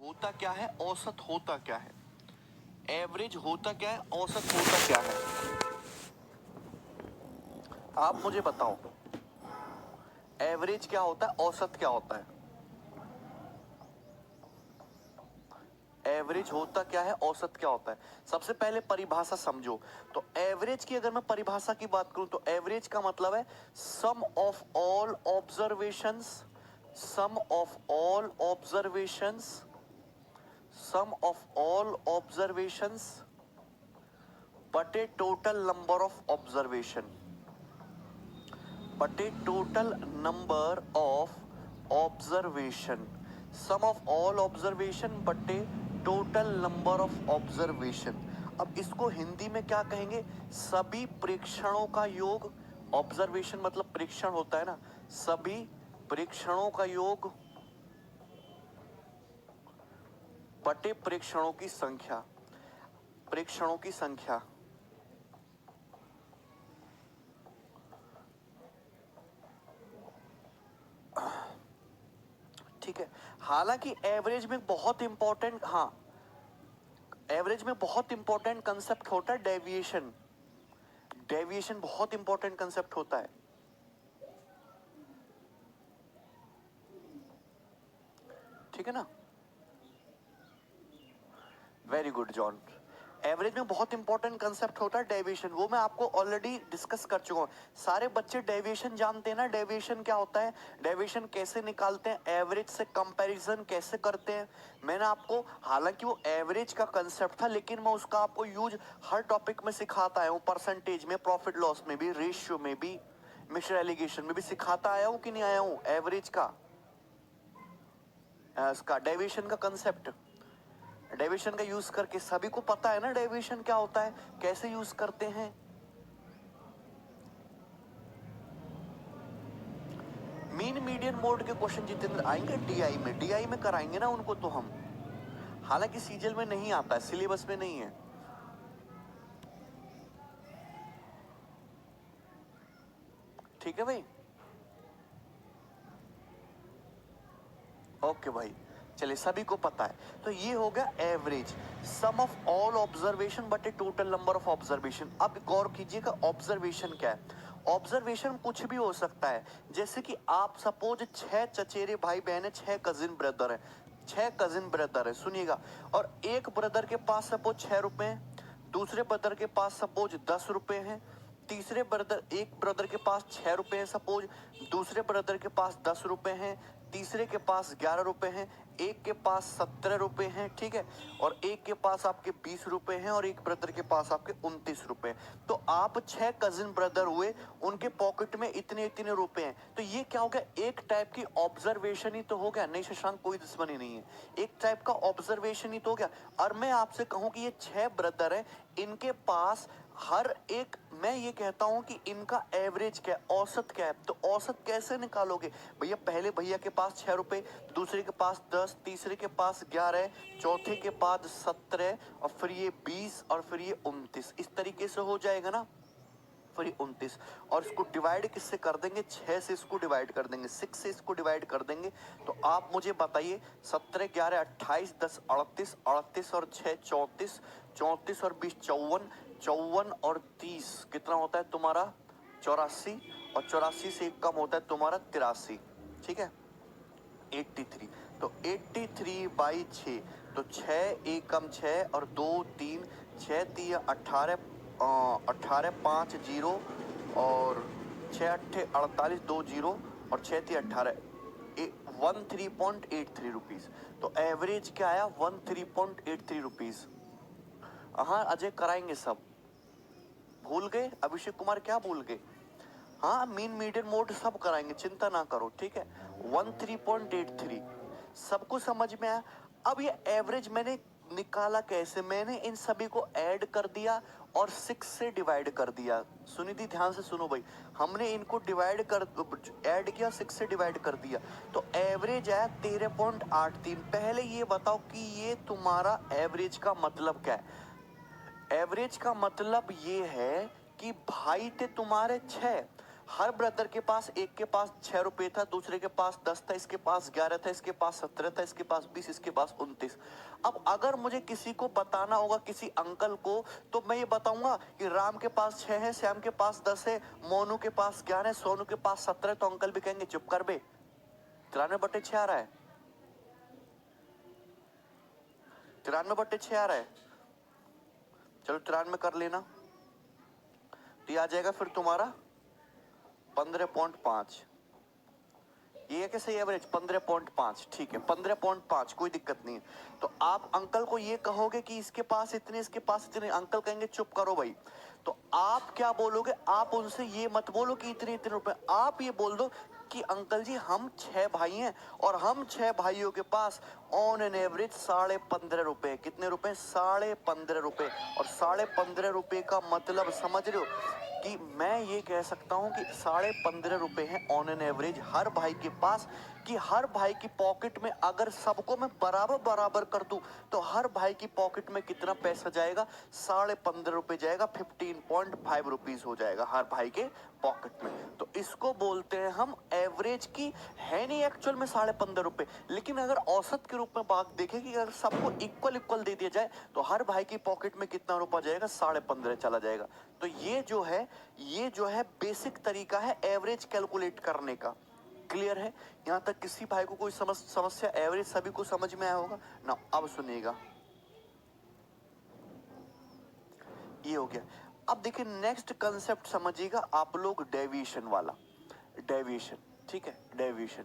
होता क्या है, औसत होता क्या है, एवरेज होता क्या है, औसत होता क्या है, आप मुझे बताओ। एवरेज क्या होता है, औसत क्या होता है? एवरेज होता क्या है, औसत क्या होता है? सबसे पहले परिभाषा समझो। तो एवरेज की अगर मैं परिभाषा की बात करूं तो एवरेज का मतलब है sum of all observations, sum of all observations, sum of all observations बटे टोटल नंबर ऑफ ऑब्जर्वेशन, बटे total number of observation, sum of all observation बटे टोटल नंबर ऑफ ऑब्जर्वेशन। अब इसको हिंदी में क्या कहेंगे? सभी प्रेक्षणों का योग। ऑब्जर्वेशन मतलब प्रेक्षण होता है ना, सभी प्रेक्षणों का योग बटे प्रेक्षणों की संख्या, प्रेक्षणों की संख्या। ठीक है। हालांकि एवरेज में बहुत इंपॉर्टेंट, हाँ, एवरेज में बहुत इंपॉर्टेंट कंसेप्ट होता है डेविएशन। डेविएशन बहुत इंपॉर्टेंट कंसेप्ट होता है, ठीक है ना? Very good John. एवरेज में बहुत इंपॉर्टेंट कंसेप्ट होता है डेविएशन, वो मैं आपको ऑलरेडी डिस्कस कर चुका हूं। सारे बच्चे डेविएशन जानते हैं ना? डेविएशन क्या होता है, डेविएशन कैसे निकालते हैं, एवरेज से कंपैरिजन कैसे करते हैं, मैंने आपको, हालांकि वो एवरेज का कंसेप्ट था लेकिन मैं उसका आपको यूज हर टॉपिक में सिखाता आया हूं, परसेंटेज में, प्रॉफिट लॉस में भी, रेशियो में भी, मिक्सड एलिगेशन में भी सिखाता आया हूं कि नहीं आया हूं? एवरेज का, इसका डेविएशन का कंसेप्ट, डेविएशन का यूज करके सभी को पता है ना डेविएशन क्या होता है, कैसे यूज करते हैं। मीन मीडियन मोड के क्वेश्चन जितेंद्र आएंगे डीआई में, डीआई में कराएंगे ना उनको तो हम, हालांकि सीजीएल में नहीं आता है, सिलेबस में नहीं है। ठीक है भाई, ओके भाई, चलिए सभी को पता है। तो ये हो गया average, sum of all observation बटे टोटल नंबर ऑफ ऑब्जर्वेशन। अब गौर कीजिएगा ऑब्जर्वेशन क्या है। ऑब्जर्वेशन कुछ भी हो सकता है, जैसे कि आप सपोज 6 चचेरे भाई बहन है, 6 कजिन ब्रदर है, 6 कजिन ब्रदर है, सुनिएगा, और एक ब्रदर के पास सपोज 6 रुपए हैं, दूसरे ब्रदर के पास सपोज 10 रुपए हैं, तीसरे ब्रदर, एक ब्रदर के पास 6 रुपए हैं सपोज, दूसरे ब्रदर के पास 10 रुपए हैं, तीसरे के पास 11 रुपए हैं, एक के पास 17 रुपए हैं, ठीक है, और एक के पास आपके 20 रुपए हैं, और एक ब्रदर के पास आपके 29 रुपए हैं। तो आप 6 कजिन ब्रदर हुए, उनके पॉकेट में इतने इतने रुपए हैं, तो ये क्या हो गया? एक टाइप की ऑब्जर्वेशन ही तो हो गया। नहीं शशांक, कोई दुश्मनी नहीं है, एक टाइप का ऑब्जर्वेशन ही तो हो गया। और मैं आपसे कहूं कि ये 6 ब्रदर हैं, इनके पास हर एक, मैं ये कहता हूं कि इनका एवरेज क्या है, औसत क्या है। तो औसत कैसे निकालोगे भैया? पहले भैया के पास 6 रुपए, दूसरे के पास 10, तीसरे के पास 11, चौथे के पास 17, और फिर ये 20, और फिर ये 29, इस तरीके से हो जाएगा ना, फिर ये 29। और इसको डिवाइड किससे कर देंगे? 6 से इसको डिवाइड कर देंगे, 6 से इसको डिवाइड कर देंगे। तो आप मुझे बताइए, 17, 11, 28, 10, 38, 38 और 6 34, 34 और 20 54, 54 और 30 कितना होता है तुम्हारा? 84, और 84 से एक कम होता है तुम्हारा 83, ठीक है, 83। तो 83/6, तो 6 एक कम 6 और 2 3, 6 3 18, 18 5 0, और 6 8 48, 2 0, और 6 3 18, 13.83 रुपीज। तो एवरेज क्या आया? 13.83 रुपीज। हाँ अजय, कराएंगे सब। भूल गए अभिषेक कुमार? क्या भूल गए? हाँ, मीन मीडियन मोड सब कराएंगे, चिंता ना करो, ठीक है। 13.83 सबको समझ में आया? अब ये एवरेज मैंने निकाला कैसे? मैंने इन सभी को ऐड कर दिया और 6 से डिवाइड कर दिया। सुनिधि ध्यान से सुनो भाई, हमने इनको डिवाइड कर, ऐड किया, 6 से डिवाइड कर दिया, तो एवरेज आया 13.83। पहले ये बताओ कि ये तुम्हारा एवरेज का मतलब क्या है? एवरेज का मतलब ये है कि भाई थे तुम्हारे 6, हर ब्रदर के पास, एक के पास 6 रुपए था, दूसरे के पास 10 था, इसके पास 11 था, इसके पास 17 था, इसके पास 20, इसके पास 29। अब अगर मुझे किसी को बताना होगा, किसी अंकल को, तो मैं ये बताऊंगा कि राम के पास 6 है, श्याम के पास 10 है, मोनू के पास 11 है, सोनू के पास 17 है, तो अंकल भी कहेंगे चुप कर बे, 93/6 आ रहा है, 93/6 आ रहा है। चलो 93 कर लेना, तो ये आ जाएगा फिर तुम्हारा 15.5। ये है कि सही एवरेज 15.5, ठीक है 15.5, कोई दिक्कत नहीं है। तो आप अंकल को ये कहोगे कि इसके पास इतने, इसके पास इतने, अंकल कहेंगे चुप करो भाई। तो आप क्या बोलोगे, आप उनसे ये मत बोलो कि इतने इतने रुपए, आप ये बोल दो कि अंकल जी हम 6 भाई हैं और हम 6 भाइयों के पास ऑन एन एवरेज 15.5 रुपए, कितने रुपए, 15.5 रुपए। और 15.5 रुपए का मतलब समझ रहे हो कि मैं ये कह सकता हूं कि 15.5 रुपए हैं ऑन एन एवरेज हर भाई के पास, कि हर भाई की पॉकेट में अगर सबको मैं बराबर बराबर कर दूं तो हर भाई की पॉकेट में कितना पैसा जाएगा, 15.5 रुपए जाएगा, 15.5 रुपीज हो जाएगा हर भाई के पॉकेट में। तो इसको बोलते हैं हम एवरेज की, है नहीं एक्चुअल में 15.5 रुपए, लेकिन अगर औसत के रूप में बात देखें कि अगर सबको इक्वल इक्वल दे दिया जाए तो हर भाई की पॉकेट में कितना रुपया जाएगा, 15.5 चला जाएगा। तो ये जो है बेसिक तरीका है एवरेज कैलकुलेट करने का। क्लियर है? यहां तक किसी भाई को कोई समस्या, एवरेज सभी को समझ में आया होगा ना? अब सुनिएगा, ये हो गया। अब देखिए नेक्स्ट कंसेप्ट समझिएगा आप लोग, डेविएशन वाला। डेविएशन, ठीक है, डेविएशन।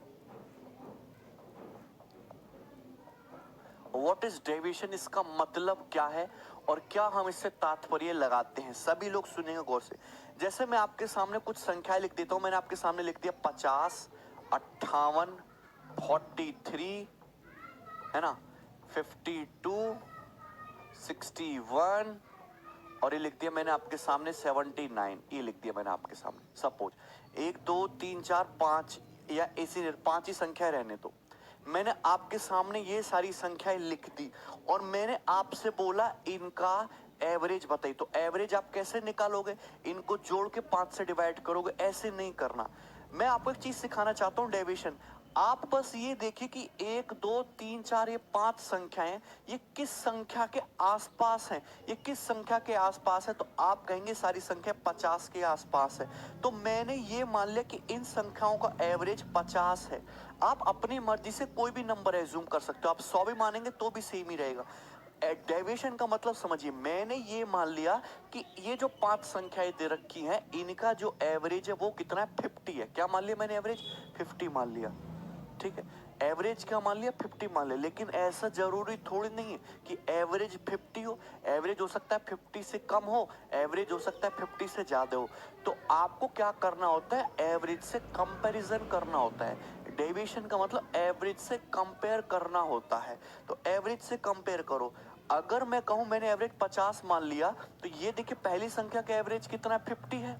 व्हाट इज डेविएशन, इसका मतलब क्या है और क्या हम इससे तात्पर्य लगाते हैं, सभी लोग सुनेंगे गौर से। जैसे मैं आपके सामने कुछ संख्याएं लिख देता हूं, मैंने आपके सामने लिख दिया 50, 58, 43, है ना, 52, 61, और ये लिख दिया मैंने आपके सामने 79, ये लिख दिया मैंने आपके सामने। सपोज 1 2 3 4 5 या ऐसी 5 ही संख्या रहने दो, मैंने आपके सामने ये सारी संख्याएं लिख दी और मैंने आपसे बोला इनका एवरेज बताइए। तो एवरेज आप कैसे निकालोगे, इनको जोड़ के 5 से डिवाइड करोगे, ऐसे नहीं करना। मैं आपको एक चीज सिखाना चाहता हूं, डेविएशन। आप बस ये देखिए कि 1 2 3 4 ये 5 संख्याएं, ये किस संख्या के आसपास हैं, ये किस संख्या के आसपास है। तो आप कहेंगे सारी संख्या 50 के आसपास है। तो मैंने ये मान लिया कि इन संख्याओं का एवरेज 50 है। आप अपनी मर्जी से कोई भी नंबर एज्यूम कर सकते हो, आप 100 भी मानेंगे तो भी सेम ही रहेगा। डेविएशन का मतलब समझिए, मैंने ये मान लिया कि ये जो 5 संख्याएं दे रखी हैं इनका जो एवरेज है वो कितना है, 50 है। क्या मान लिया मैंने, एवरेज 50 मान लिया, ठीक है। एवरेज क्या मान लिया, 50 मान लिया। लेकिन ऐसा जरूरी थोड़ी नहीं है कि एवरेज 50 हो, एवरेज हो सकता है 50 से कम हो, एवरेज हो सकता है 50 से ज्यादा हो। तो आपको क्या करना होता है, एवरेज से कंपैरिजन करना होता है। डेविएशन का मतलब एवरेज से कंपेयर करना होता है। तो एवरेज से कंपेयर करो। अगर मैं कहूं मैंने एवरेज 50 मान लिया, तो ये देखिए पहली संख्या का एवरेज कितना है, 50 है।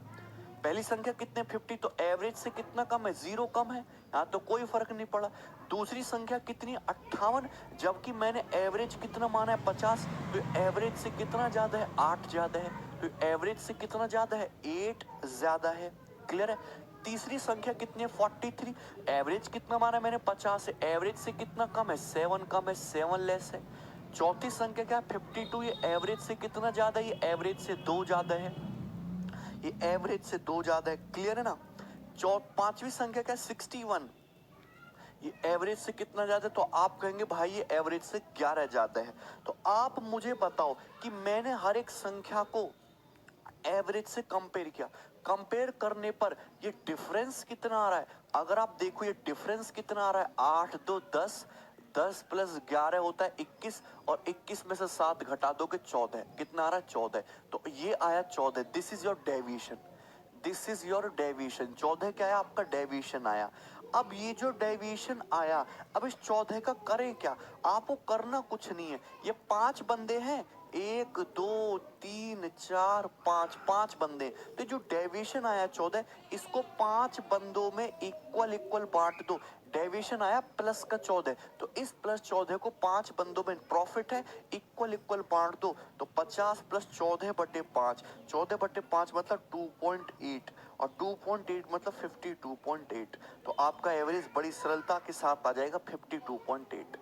पहली संख्या कितने, 50, तो एवरेज से कितना कम है, 0 कम है, यहाँ तो कोई फर्क नहीं पड़ा। दूसरी संख्या कितनी, 58, जबकि मैंने एवरेज कितना माना है, 50, तो एवरेज से कितना ज्यादा है, 8 ज्यादा है। तो एवरेज से कितना ज्यादा है, 8 ज्यादा है। क्लियर है? तीसरी संख्या कितनी है, 43, एवरेज कितना माना मैंने, 50 है, एवरेज से कितना कम है, 7 कम है, 7 लेस है। चौथी संख्या क्या है, 52, ये एवरेज से कितना ज्यादा है, ये एवरेज से 2 ज्यादा है, ये एवरेज से 2 ज्यादा है। क्लियर है ना? पांचवी संख्या क्या है, 61, ये एवरेज से कितना ज्यादा है, तो आप कहेंगे भाई ये एवरेज से 11 ज्यादा है। तो आप मुझे बताओ कि मैंने हर एक संख्या को एवरेज से कंपेयर किया, कंपेयर करने पर ये डिफरेंस कितना आ रहा है। अगर आप देखो ये डिफरेंस कितना आ रहा है, 8 2 10, 10 प्लस 11 होता है 21, और 21 में से 7 घटा दोगे 14, कितना आ रहा है, 14। तो ये आया 14, this is your deviation, this is your deviation. 14 क्या है, आपका डेविएशन आया। अब ये जो डेविएशन आया, अब इस 14 का करें क्या, आपको करना कुछ नहीं है। ये 5 बंदे हैं, 1 2 3 4 5 5 बंदे, तो जो डेविएशन आया 14, इसको 5 बंदों में इक्वल इक्वल बांट दो। डेविएशन आया प्लस का 14, तो इस प्लस 14 को 5 बंदों में प्रॉफिट है, इक्वल इक्वल बांट दो, तो 50 प्लस 14/5, 14/5 मतलब 2.8, और 2.8 मतलब 52.8, तो आपका एवरेज बड़ी सरलता के साथ आ जाएगा 52.8।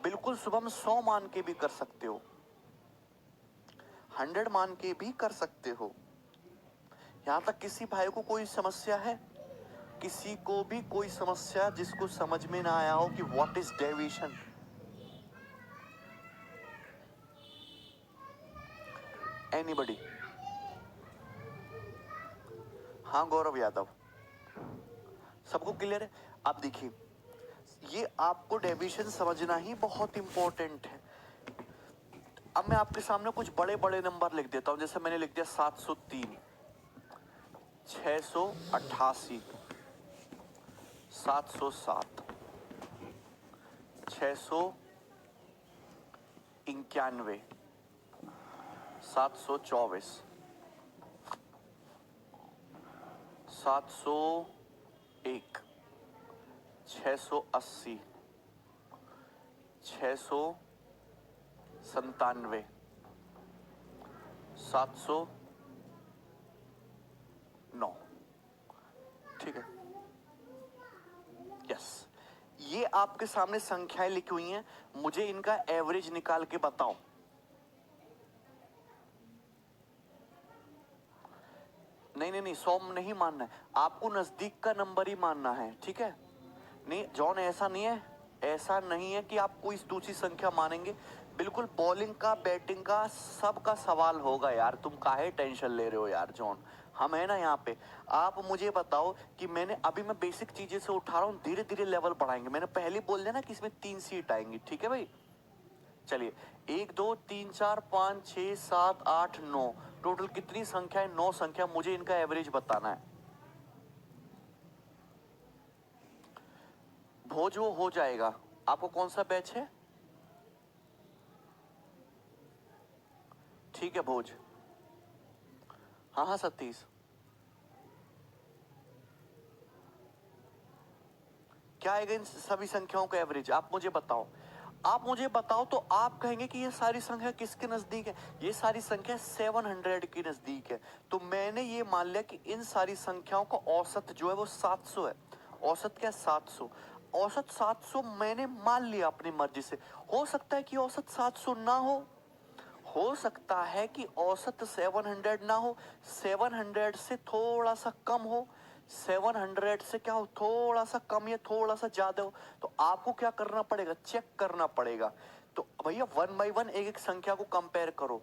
बिल्कुल शुभम 100 मान के भी कर सकते हो, 100 मान के भी कर सकते हो। यहां तक किसी भाई को कोई समस्या है? किसी को भी कोई समस्या जिसको समझ में ना आया हो कि व्हाट इज डेविएशन? एनीबडी? हाँ गौरव यादव, सबको क्लियर है? आप देखिए, ये आपको डेविएशन समझना ही बहुत इंपॉर्टेंट है। अब मैं आपके सामने कुछ बड़े बड़े नंबर लिख देता हूं, जैसे मैंने लिख दिया 703, 688, 707, 691, 724, 701, 680, 697, 709। ठीक है, यस, ये आपके सामने संख्याएं लिखी हुई हैं, मुझे इनका एवरेज निकाल के बताओ। नहीं नहीं नहीं, 100 नहीं मानना है आपको, नजदीक का नंबर ही मानना है, ठीक है? नहीं जॉन, ऐसा नहीं है, ऐसा नहीं है कि आप कोई दूसरी संख्या मानेंगे। बिल्कुल बॉलिंग का बैटिंग का सबका सवाल होगा यार, तुम काहे टेंशन ले रहे हो यार जॉन, हम है ना यहाँ पे। आप मुझे बताओ कि मैंने अभी, मैं बेसिक चीजें से उठा रहा हूँ, धीरे धीरे लेवल बढ़ाएंगे। मैंने पहले बोल दिया ना कि इसमें 3 सीट आएंगी, ठीक है भाई? चलिए, 1 2 3 4 5 6 7 8 9, टोटल कितनी संख्या है? 9 संख्या, मुझे इनका एवरेज बताना है। भोज वो हो जाएगा। आपको कौन सा बैच है? ठीक है भोज, हाँ हाँ 37। क्या आएगा इन सभी संख्याओं का एवरेज? आप मुझे बताओ, आप मुझे बताओ, तो आप कहेंगे कि ये सारी संख्या किसके नजदीक है? ये सारी संख्या 700 के नजदीक है। तो मैंने ये मान लिया कि इन सारी संख्याओं का औसत जो है वो 700 है। औसत क्या? 700। औसत 700 मैंने मान लिया अपनी मर्जी से। हो सकता है कि औसत 700 ना हो सकता है कि औसत 700 ना हो, 700 से थोड़ा सा कम हो, 700 से क्या हो, थोड़ा सा कम या थोड़ा सा ज्यादा हो। तो आपको क्या करना पड़ेगा? चेक करना पड़ेगा। तो भैया 1 बाई 1 एक एक संख्या को कंपेयर करो।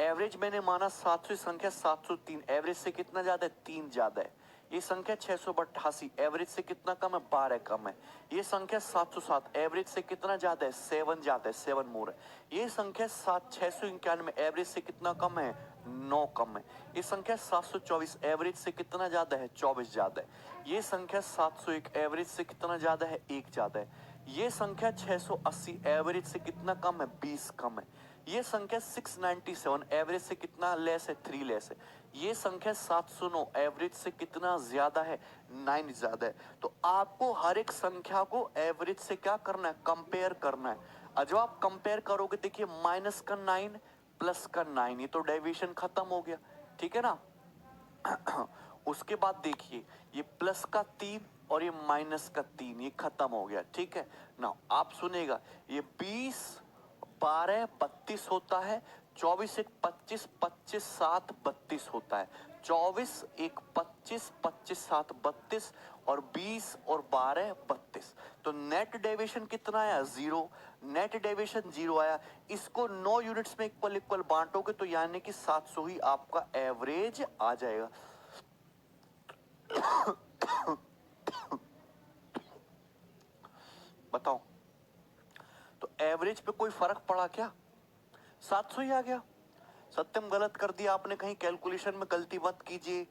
एवरेज मैंने माना 700, संख्या 703, एवरेज से कितना ज्यादा है? 3 ज्यादा है। ये संख्या 682, एवरेज से कितना कम है? 12 कम है। ये संख्या 707, एवरेज से कितना ज्यादा है? 7 ज्यादा है, 7 मोर है। ये संख्या 691, एवरेज से कितना कम है? 9 कम है। ये संख्या 724, एवरेज से कितना ज्यादा है? 24 ज्यादा है। ये संख्या 701, एवरेज से कितना ज्यादा है? 1 ज्यादा है। ये संख्या 680, एवरेज से कितना कम है? 20 कम है। ये संख्या 697, एवरेज से कितना लेस है? 3 लेस है। ये संख्या 709, एवरेज से कितना ज्यादा है? 9 ज्यादा है। तो आपको हर एक संख्या को एवरेज से क्या करना है? कंपेयर करना है। और जब आप कंपेयर करोगे, देखिए माइनस का 9 प्लस का 9, ये तो डेविएशन खत्म हो गया, ठीक है ना? उसके बाद देखिए, ये प्लस का 3 और ये माइनस का 3, ये खत्म हो गया, ठीक है ना? आप सुनेगा, ये 20 12 32 होता है, 24 1 25, 25 7 32 होता है, 24 1 25, 25 7 32, और 20 और 12 32। तो नेट डेविएशन कितना आया? 0। नेट डेविएशन 0 आया। इसको 9 यूनिट्स में इक्वल इक्वल बांटोगे तो यानी कि 700 ही आपका एवरेज आ जाएगा। बताओ, तो एवरेज पे कोई फर्क पड़ा क्या? 700 ही आ गया। सत्यम, गलत कर दिया आपने, कहीं कैलकुलेशन में गलती मत कीजिए।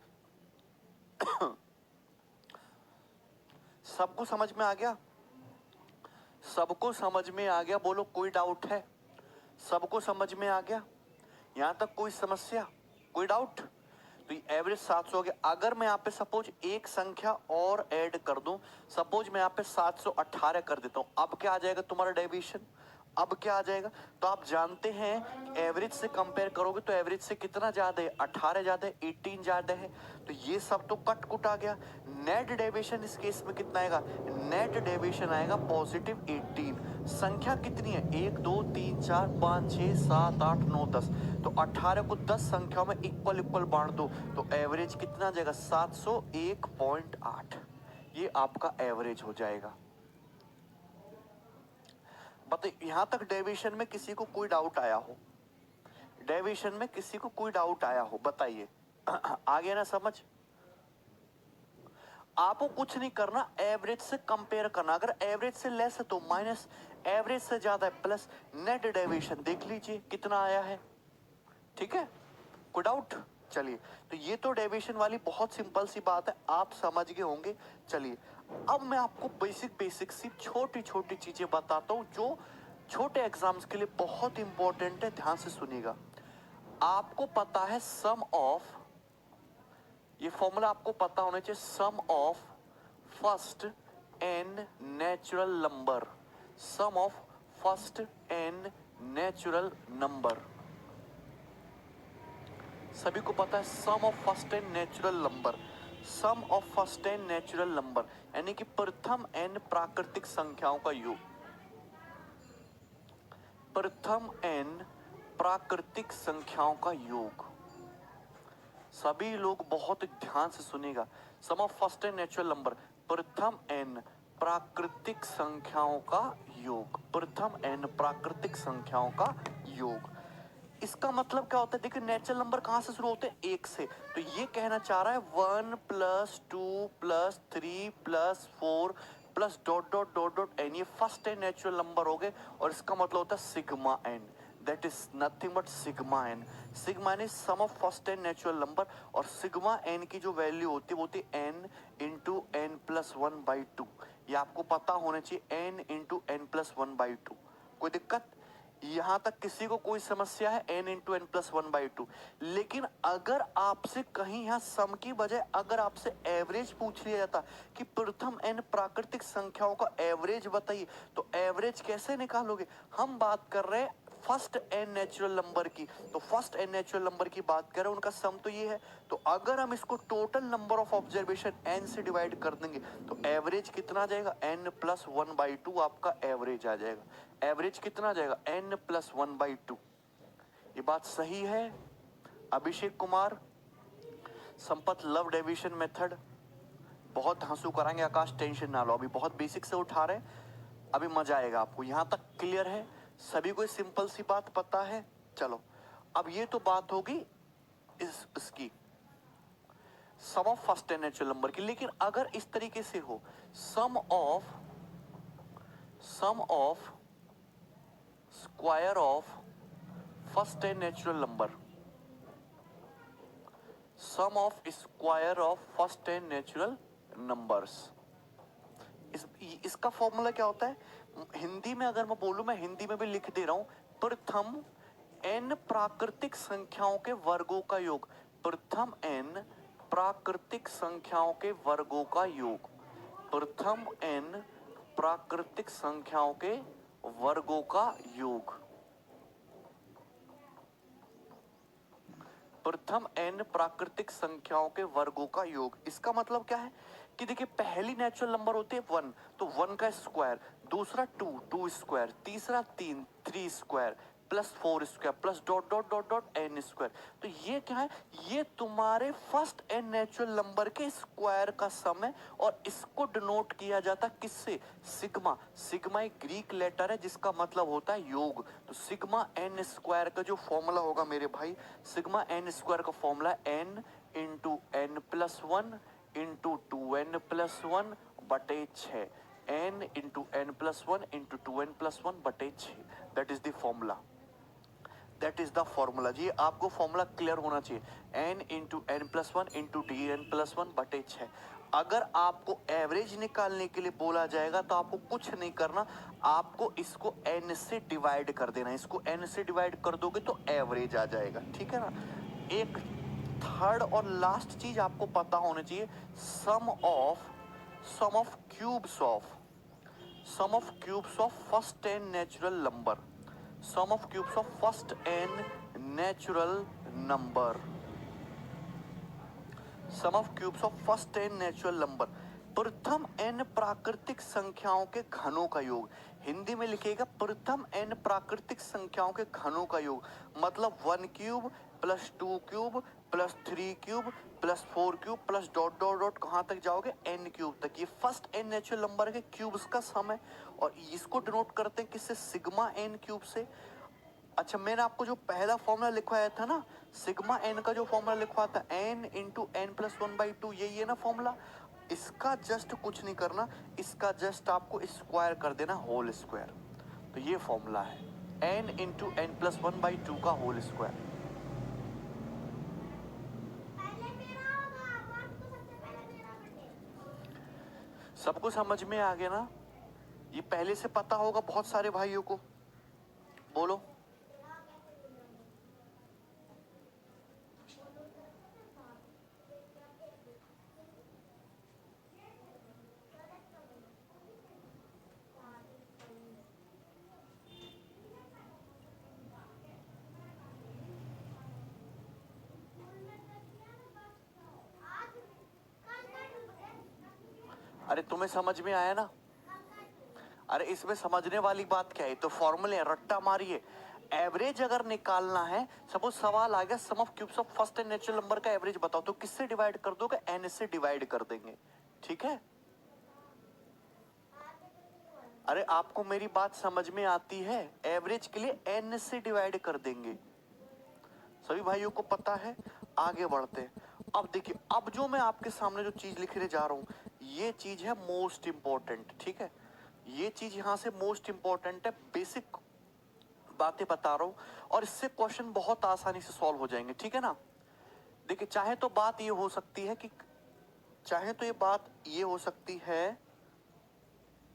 सबको समझ में आ गया? सबको समझ में आ गया? बोलो कोई डाउट है? सबको समझ में आ गया? यहां तक कोई समस्या, कोई डाउट? तो ये एवरेज 700 हो गया। अगर मैं यहाँ पे सपोज एक संख्या और ऐड कर दूं, सपोज मैं यहाँ पे 718 कर देता हूं, अब क्या आ जाएगा तुम्हारा डेविएशन? अब क्या आ जाएगा? तो आप जानते हैं एवरेज से कंपेयर करोगे तो एवरेज से कितना ज्यादा है? 18 ज्यादा है, 18 ज्यादा है। तो ये सब तो कट कुट आ गया। नेट डेविएशन इस केस में कितना आएगा? नेट डेविएशन आएगा पॉजिटिव 18। संख्या कितनी है? 1 2 3 4 5 6 7 8 9 10। तो 18 को 10 संख्याओं में इक्वल इक्वल बांट दो तो एवरेज कितना आ जाएगा? 701.8। ये आपका एवरेज हो जाएगा। बताइए यहां तक डेविएशन में किसी को कोई डाउट आया हो? डेविएशन में किसी को कोई डाउट आया हो? बताइए। आ गया ना समझ? आपको कुछ नहीं करना, एवरेज से कंपेयर करना। अगर एवरेज से लेस है तो माइनस, एवरेज से ज्यादा है प्लस। नेट डेविएशन देख लीजिए कितना आया है। ठीक है, कोई डाउट? चलिए, तो ये तो डेविएशन वाली बहुत सिंपल सी बात है, आप समझ गए होंगे। चलिए, अब मैं आपको बेसिक बेसिक सी छोटी छोटी चीजें बताता हूं जो छोटे एग्जाम्स के लिए बहुत इंपॉर्टेंट है। ध्यान से सुनिएगा। आपको पता है सम ऑफ, ये फॉर्मूला आपको पता होना चाहिए, sum of first n natural number, sum of first n natural number. सभी को पता है sum of first n natural number, sum of first n natural number यानी कि प्रथम एन प्राकृतिक संख्याओं का योग, प्रथम एन प्राकृतिक संख्याओं का योग। सभी लोग बहुत ध्यान से सुनेगा। Sum of first n natural number, प्रथम एन प्राकृतिक संख्याओं का योग, प्रथम एन प्राकृतिक संख्याओं का योग। इसका मतलब क्या होता है? देखिए नेचुरल नंबर कहां से शुरू होते हैं? एक से। तो ये कहना चाह रहा है 1 + 2 + 3 + 4 plus dot dot dot dot n, ये फर्स्ट एन नेचुरल नंबर हो गए और इसका मतलब होता है sigma n. That is nothing but sigma n. Sigma n is sum of first n natural number और सिग्मा एन की जो वैल्यू होती है वो होती है एन इंटू एन प्लस 1/2। ये आपको पता होना चाहिए, एन इंटू एन प्लस 1/2। कोई दिक्कत? यहां तक किसी को कोई समस्या है? n into n plus 1/2। लेकिन अगर आपसे कहीं यहां सम की बजाय अगर आपसे एवरेज पूछ लिया जाता कि प्रथम n प्राकृतिक संख्याओं का एवरेज बताइए, तो एवरेज कैसे निकालोगे? हम बात कर रहे हैं फर्स्ट एन नेचुरल नंबर की, तो फर्स्ट एन नेचुरल नंबर की बात करें, उनका सम तो ये है। तो अगर हम इसको total number of observation n से डिवाइड कर देंगे तो एवरेज कितना आ जाएगा? n प्लस 1/2 आपका एवरेज आ जाएगा। एवरेज कितना आ जाएगा? n plus 1/2। ये बात सही है? अभिषेक कुमार, संपत लव डेविएशन मेथड बहुत हंसू कराएंगे। आकाश टेंशन ना लो, अभी बहुत बेसिक से उठा रहे हैं, अभी मजा आएगा आपको। यहां तक क्लियर है? सभी को सिंपल सी बात पता है? चलो, अब ये तो बात होगी इसकी sum of first n natural number की। लेकिन अगर इस तरीके से हो sum of square of first n natural number, sum of square of first n natural numbers, इसका फॉर्मूला क्या होता है? हिंदी में अगर मैं बोलूं, मैं हिंदी में भी लिख दे रहा हूं, प्रथम एन प्राकृतिक संख्याओं के वर्गों का योग, प्रथम एन प्राकृतिक संख्याओं के वर्गों का योग, प्रथम एन प्राकृतिक संख्याओं के वर्गों का योग, प्रथम एन प्राकृतिक संख्याओं के वर्गों का योग। इसका मतलब क्या है कि देखिए पहली नेचुरल नंबर होती है 1, तो 1 का स्क्वायर, दूसरा 2, 2 स्क्वायर, तीसरा 3, 3 square, plus 4 square, plus dot dot dot dot n square. तो ये क्या है? ये तुम्हारे फर्स्ट एन नेचुरल नंबर के स्क्वायर का सम है और इसको डिनोट किया जाता है किससे? सिग्मा। सिग्मा एक ग्रीक लेटर है जिसका मतलब होता है योग। तो सिग्मा एन स्क्वायर का जो फॉर्मूला होगा मेरे भाई, सिग्मा एन स्क्वायर का formula n into n plus 1 into 2n plus 1 बटे 6, n into n plus 1 into 2n plus 1 बटे 6। That is the formula, that is the formula जी। आपको फॉर्मूला क्लियर होना चाहिए, n into n plus 1 into D n plus 1 बटे 6। अगर आपको average निकालने के लिए बोला जाएगा तो आपको कुछ नहीं करना, आपको इसको n से डिवाइड कर देना। इसको n से डिवाइड कर दोगे तो एवरेज आ जाएगा, ठीक है ना। एक थर्ड और लास्ट चीज आपको पता होना चाहिए, sum of cubes of first n natural number, sum of cubes of first n natural number, sum of cubes of first n natural number, प्रथम एन प्राकृतिक संख्याओं के घनों का योग। हिंदी में लिखिएगा प्रथम एन प्राकृतिक संख्याओं के घनों का योग, मतलब 1 cube plus 2 cube plus 3 cube plus 4 cube plus dot dot dot कहां तक जाओगे, एन क्यूब तक। ये फर्स्ट एन नेचुरल नंबर के क्यूब्स का सम है और इसको डिनोट करते हैं किससे, सिग्मा एन क्यूब से। अच्छा, मैंने आपको जो पहला फॉर्मूला लिखवाया था ना, सिग्मा एन का जो फॉर्मूला लिखवाया था, एन इंटू एन प्लस 1/2, यही है ना फॉर्मूला। इसका जस्ट कुछ नहीं करना, इसका जस्ट आपको स्क्वायर कर देना, होल स्क्वायर। तो ये फॉर्मूला है एन इंटू एन प्लस 1/2 का होल स्क्वायर। सबको समझ में आ गया ना? ये पहले से पता होगा बहुत सारे भाइयों को, बोलो। अरे तुम्हें समझ में आया ना? अरे इसमें समझने वाली बात क्या है, तो फॉर्मूले रट्टा मारिए। एवरेज अगर निकालना है, सपोज सवाल आ गया sum of cubes of first and natural number का एवरेज बताओ, तो किससे डिवाइड कर दोगे, एन से डिवाइड कर देंगे, ठीक है। अरे आपको मेरी बात समझ में आती है, एवरेज के लिए एन से डिवाइड कर देंगे, सभी भाइयों को पता है। आगे बढ़ते हैं। अब देखिए, अब जो मैं आपके सामने जो चीज लिखने जा रहा हूं, ये चीज है मोस्ट इंपॉर्टेंट, ठीक है। ये चीज यहां से मोस्ट इंपॉर्टेंट है, बेसिक बातें बता रहा हूं और इससे क्वेश्चन बहुत आसानी से सॉल्व हो जाएंगे, ठीक है ना। देखिए, चाहे तो बात ये हो सकती है कि, चाहे तो ये बात ये हो सकती है,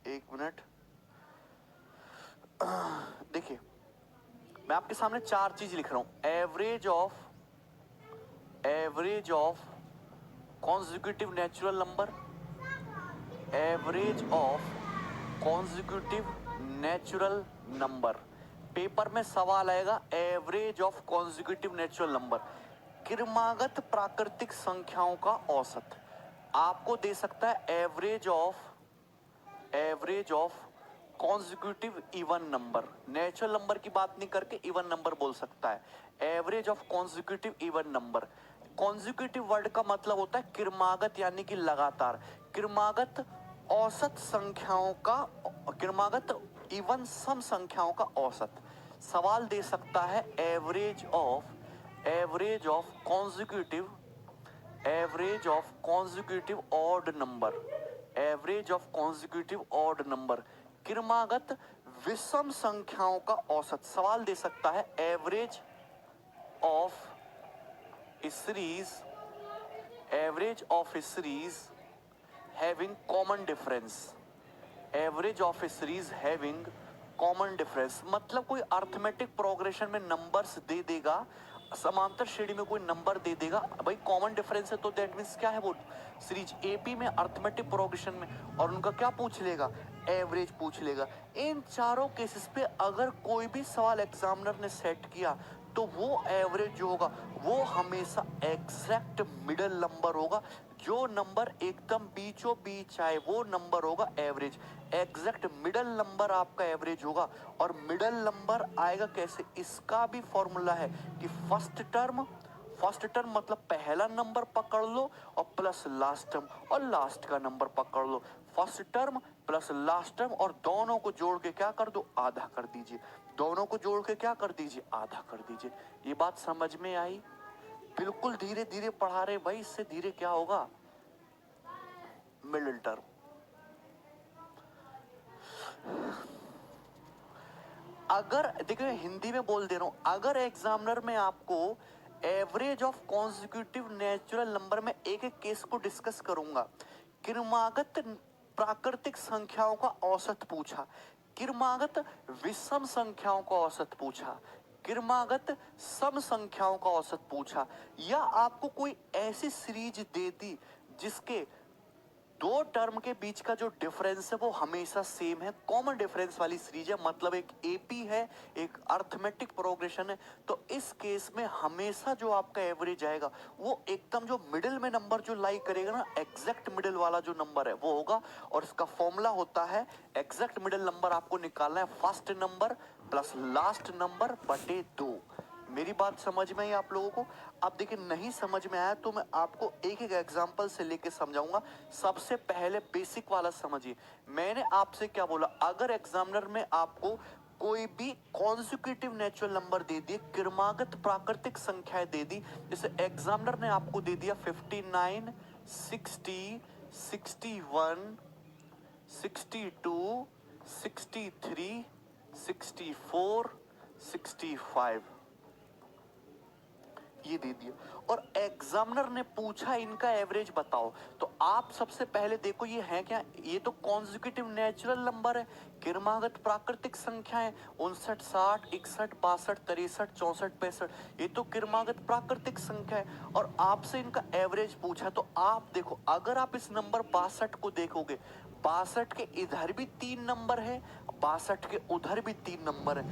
एक मिनट, देखिए मैं आपके सामने चार चीज लिख रहा हूं, average of consecutive natural number, average of consecutive natural number. Paper में सवाल आएगा average of consecutive natural number, क्रमागत प्राकृतिक संख्याओं का औसत। आपको दे सकता है average of consecutive even number, natural number की बात नहीं करके इवन नंबर बोल सकता है, average of consecutive even number. Consecutive word का मतलब होता है क्रमागत, यानी कि लगातार, क्रमागत औसत संख्याओं का, क्रमागत इवन सम संख्याओं का औसत। सवाल दे सकता है average of consecutive odd number, average of consecutive odd number, क्रमागत विषम संख्याओं का औसत। सवाल दे सकता है average of series having common difference, average of A series having common difference, मतलब कोई अर्थमेटिक प्रोग्रेशन में नंबर्स दे देगा, समांतर श्रेणी में कोई नंबर दे देगा, भाई कॉमन डिफरेंस है तो दैट मींस क्या है, वो सीरीज एपी में अर्थमेटिक प्रोग्रेशन में, और उनका क्या पूछ लेगा, एवरेज पूछ लेगा। इन चारों केसेस पे अगर कोई भी सवाल एग्जामिनर ने सेट किया तो वो एवरेज जो होगा वो हमेशा एग्जैक्ट मिडल नंबर होगा, जो नंबर एकदम बीचों बीच आए वो नंबर होगा एवरेज, एग्जैक्ट मिडल नंबर आपका एवरेज होगा। और मिडल नंबर आएगा कैसे, इसका भी फॉर्मूला है कि फर्स्ट टर्म मतलब पहला नंबर पकड़ लो और प्लस लास्ट टर्म, और लास्ट का नंबर पकड़ लो, first term plus last term, और दोनों को जोड़ के क्या कर दो, आधा कर दीजिए, दोनों को जोड़ के क्या कर दीजिए, आधा कर दीजिए। ये बात समझ में आई? बिल्कुल धीरे धीरे पढ़ा रहे भाई, इससे धीरे क्या होगा, मिडिल टर्म। अगर देखिए हिंदी में बोल दे रहा हूं, अगर एग्जामिनर में आपको average of consecutive natural number में एक एक केस को डिस्कस करूंगा क्रमागत प्राकृतिक संख्याओं का औसत पूछा, क्रमागत विषम संख्याओं का औसत पूछा, क्रमागत सम संख्याओं का औसत पूछा, या आपको कोई ऐसी सीरीज दे दी जिसके दो टर्म के बीच का जो डिफरेंस है वो हमेशा सेम है, कॉमन डिफरेंस वाली सीरीज है, मतलब एक एपी है, एक अर्थमेटिक प्रोग्रेशन है, तो इस केस में हमेशा जो आपका एवरेज आएगा वो एकदम जो मिडिल में नंबर जो लाई करेगा ना, एग्जैक्ट मिडिल वाला जो नंबर है वो होगा। और इसका फॉर्मूला होता है, एग्जैक्ट मिडिल नंबर आपको निकालना है first number plus last number बटे 2। मेरी बात समझ में आई आप लोगों को? अब देखिए, नहीं समझ में आया तो मैं आपको एक एक एग्जांपल से लेके समझाऊंगा। सबसे पहले बेसिक वाला समझिए। मैंने आपसे क्या बोला, अगर एग्जामिनर में आपको कोई भी कॉन्जिक्यूटिव नेचुरल नंबर दे दिए, क्रमागत प्राकृतिक संख्याएं दे दी, जैसे एग्जामिनर ने आपको दे दिया 59, 60, 61, 62, 63, 64, 65, ये दे दिया, और एग्जामिनर ने पूछा इनका एवरेज बताओ, तो आप सबसे पहले देखो ये है क्या, ये तो कॉन्जिक्यूटिव नेचुरल नंबर है, क्रमागत प्राकृतिक संख्या है, 59, 60, 61, 62, 63, 64, 65, ये तो क्रमागत प्राकृतिक संख्या है, और आपसे इनका एवरेज पूछा। तो आप देखो, अगर आप इस नंबर 62 को देखोगे, 62 के इधर भी 3 नंबर है, 62 के उधर भी 3 नंबर है,